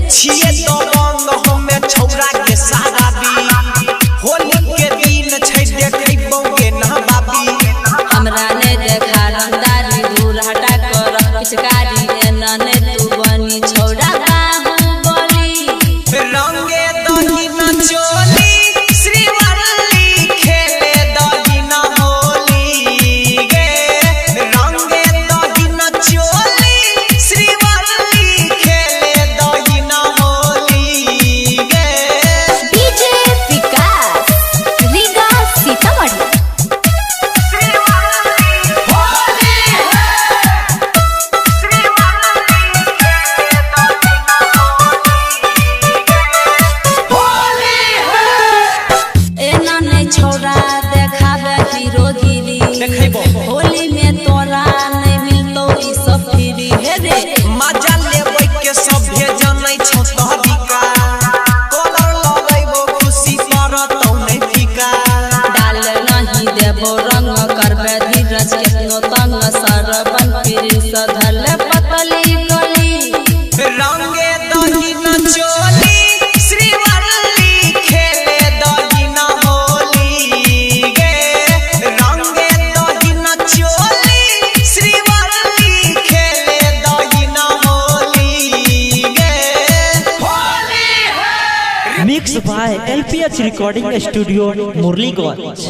छिए तो रंग हमें छौरा के सारा भी होली के दिन छै देखै बौगे ना बाबी हमरा ने देखा रंगदारी दूर हटा कर पिचकारी एना ने तू बनी छौरा बाहुबली रंगे दही न चोली श्रीवल्ली खेले दही न होली गे रंगे दही न चोली श्रीवल्ली खेले दही न होली गे डीजे विकास रीगा सीतामढ़ी एना ने छौरा देखावे हीरो गिरी होली में तोरा नहीं मिलतो ई सब फ्री हे रे मजा लेबै के सभे जानै छौ तहबिका कलर लगैबो खुशी करतौ नै फीका डाल नहीं देबो रंग करबे धीरज केतनो तंग सरबन फिर सधल पतली गली रंगे दही न चोली श्रीवल्ली खेले दही न होली गे रंगे दही न चोली श्रीवल्ली खेले दही न होली गे होली है mix by LPH recording studio Murliganj.